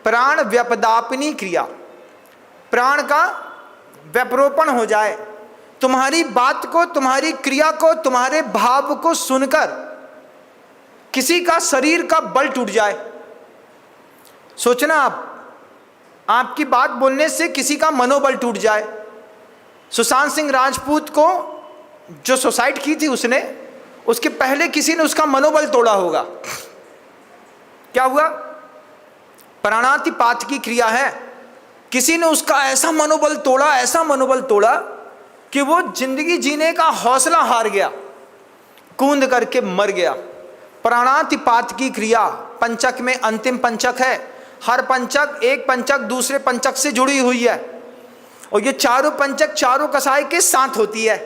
प्राण व्यपदापिनी क्रिया, प्राण का व्यपरोपण हो जाए, तुम्हारी बात को, तुम्हारी क्रिया को, तुम्हारे भाव को सुनकर किसी का शरीर का बल टूट जाए। सोचना आप, आपकी बात बोलने से किसी का मनोबल टूट जाए। सुशांत सिंह राजपूत को जो सुसाइड की थी उसने, उसके पहले किसी ने उसका मनोबल तोड़ा होगा। क्या हुआ? प्राणातिपात की क्रिया है। किसी ने उसका ऐसा मनोबल तोड़ा, ऐसा मनोबल तोड़ा कि वो जिंदगी जीने का हौसला हार गया, कूद करके मर गया। प्राणातिपात की क्रिया पंचक में अंतिम पंचक है। हर पंचक, एक पंचक दूसरे पंचक से जुड़ी हुई है, और ये चारों पंचक चारों कसाय के साथ होती है।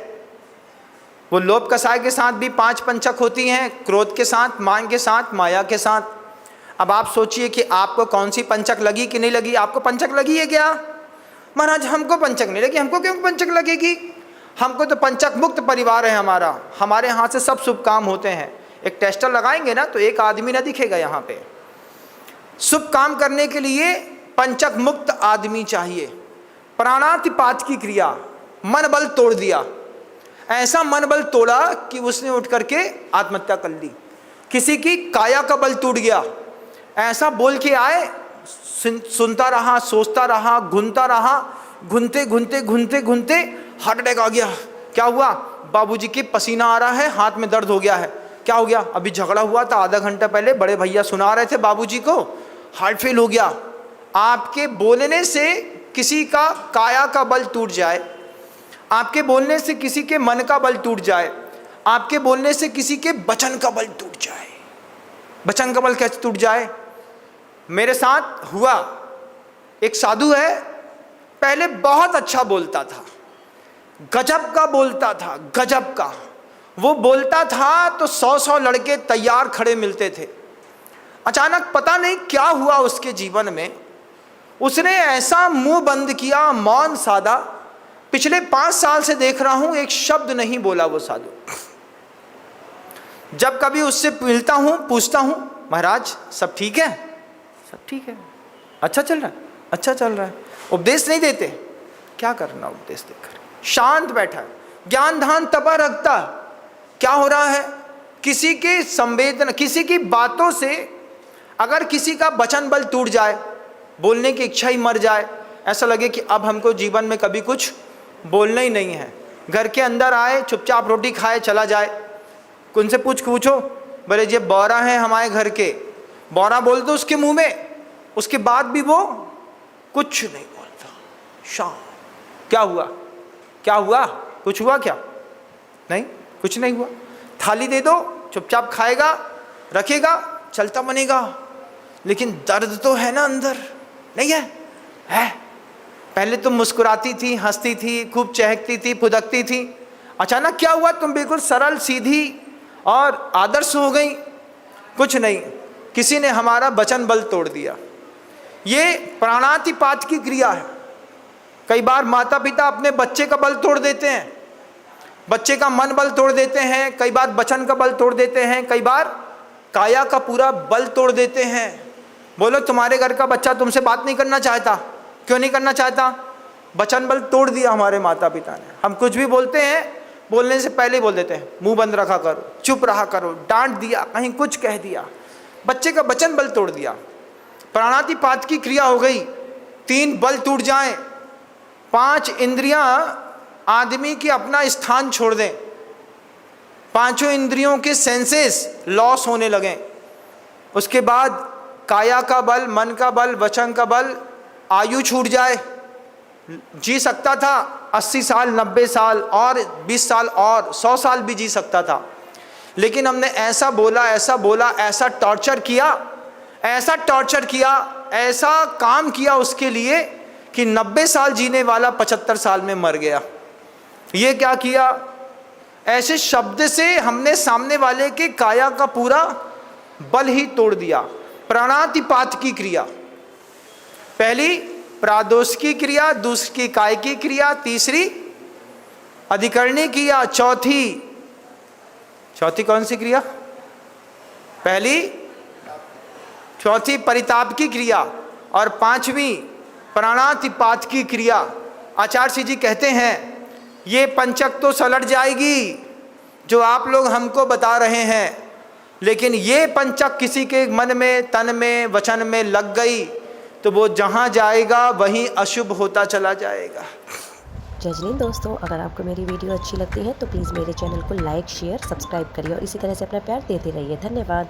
वो लोभ कसाय के साथ भी 5 पंचक होती हैं, क्रोध के साथ, मान के साथ, माया के साथ। अब आप सोचिए कि आपको कौन सी पंचक लगी कि नहीं लगी। आपको पंचक लगी है क्या? महाराज हमको पंचक नहीं लगी। हमको क्यों पंचक लगेगी? हमको तो पंचक मुक्त परिवार है हमारा, हमारे यहाँ से सब शुभ काम होते हैं। एक टेस्टर लगाएंगे ना तो एक आदमी ना दिखेगा यहाँ पे। शुभ काम करने के लिए पंचक मुक्त आदमी चाहिए। प्राणातिपात की क्रिया, मन बल तोड़ दिया। ऐसा मन बल तोड़ा कि उसने उठ करके आत्महत्या कर ली। किसी की काया का बल टूट गया। ऐसा बोल के आए, सुनता रहा, सोचता रहा, घूमता रहा, घूमते घूमते घूमते घूमते हार्ट अटैक आ गया। क्या हुआ? बाबूजी के पसीना आ रहा है, हाथ में दर्द हो गया है। क्या हो गया? अभी झगड़ा हुआ था आधा घंटा पहले, बड़े भैया सुना रहे थे बाबूजी को, हार्ट फेल हो गया। आपके बोलने से किसी का काया का बल टूट जाए, आपके बोलने से किसी के मन का बल टूट जाए, आपके बोलने से किसी के वचन का बल टूट जाए। वचन का बल कैसे टूट जाए? मेरे साथ हुआ। एक साधु है, पहले बहुत अच्छा बोलता था, गजब का बोलता था, गजब का। वो बोलता था तो 100-100 लड़के तैयार खड़े मिलते थे। अचानक पता नहीं क्या हुआ उसके जीवन में, उसने ऐसा मुंह बंद किया, मौन साधा। पिछले 5 साल से देख रहा हूं, एक शब्द नहीं बोला वो साधु। जब कभी उससे मिलता हूं, पूछता हूं, महाराज सब ठीक है? सब ठीक है। अच्छा चल रहा है? अच्छा चल रहा है। उपदेश नहीं देते? क्या करना उपदेश देकर? शांत बैठा है, ज्ञान ध्यान तपा रखता। क्या हो रहा है? किसी के संवेदना, किसी की बातों से अगर किसी का वचन बल टूट जाए, बोलने की इच्छा ही मर जाए, ऐसा लगे कि अब हमको जीवन में कभी कुछ बोलना ही नहीं है। घर के अंदर आए, चुपचाप रोटी खाए चला जाए। उनसे पूछो, बोले ये बौरा है हमारे घर के, बौरा बोल दो उसके मुंह में, उसके बाद भी वो कुछ नहीं बोलता, शांत। क्या हुआ? क्या हुआ? कुछ हुआ क्या? नहीं, कुछ नहीं हुआ। थाली दे दो, चुपचाप खाएगा, रखेगा, चलता बनेगा। लेकिन दर्द तो है ना अंदर, नहीं है? है। पहले तुम मुस्कुराती थी, हंसती थी, खूब चहकती थी, फुदकती थी। अचानक क्या हुआ? तुम बिल्कुल सरल सीधी और आदर्श हो गई। कुछ नहीं, किसी ने हमारा वचन बल तोड़ दिया। ये प्राणातिपात की क्रिया है। कई बार माता पिता अपने बच्चे का बल तोड़ देते हैं, बच्चे का मन बल तोड़ देते हैं, कई बार वचन का बल तोड़ देते हैं, कई बार काया का पूरा बल तोड़ देते हैं। बोलो तुम्हारे घर का बच्चा तुमसे बात नहीं करना चाहता, क्यों नहीं करना चाहता? वचन बल तोड़ दिया हमारे माता पिता ने। हम कुछ भी बोलते हैं, बोलने से पहले ही बोल देते हैं, मुंह बंद रखा करो, चुप रहा करो, डांट दिया, कहीं कुछ कह दिया, बच्चे का वचन बल तोड़ दिया। प्राणातिपात की क्रिया हो गई। 3 बल टूट जाएं, 5 इंद्रियां आदमी की अपना स्थान छोड़ दें, 5 इंद्रियों के सेंसेस लॉस होने लगें। उसके बाद काया का बल, मन का बल, वचन का बल, आयु छूट जाए। जी सकता था 80 साल, 90 साल और 20 साल और 100 साल भी जी सकता था, लेकिन हमने ऐसा बोला, ऐसा बोला, ऐसा टॉर्चर किया, ऐसा टॉर्चर किया, ऐसा काम किया उसके लिए कि 90 साल जीने वाला 75 साल में मर गया। ये क्या किया? ऐसे शब्द से हमने सामने वाले के काया का पूरा बल ही तोड़ दिया। प्राणातिपात की क्रिया, पहली प्रादोष की क्रिया, दूसरी काय की क्रिया, तीसरी अधिकरणी क्रिया, चौथी कौन सी क्रिया? पहली, चौथी परिताप की क्रिया और पांचवी प्राणातिपात की क्रिया। आचार्य जी कहते हैं ये पंचक तो सलट जाएगी जो आप लोग हमको बता रहे हैं, लेकिन ये पंचक किसी के मन में, तन में, वचन में लग गई तो वो जहाँ जाएगा वहीं अशुभ होता चला जाएगा। जय हिंद दोस्तों, अगर आपको मेरी वीडियो अच्छी लगती है तो प्लीज़ मेरे चैनल को लाइक, शेयर, सब्सक्राइब करिए और इसी तरह से अपना प्यार देते रहिए। धन्यवाद।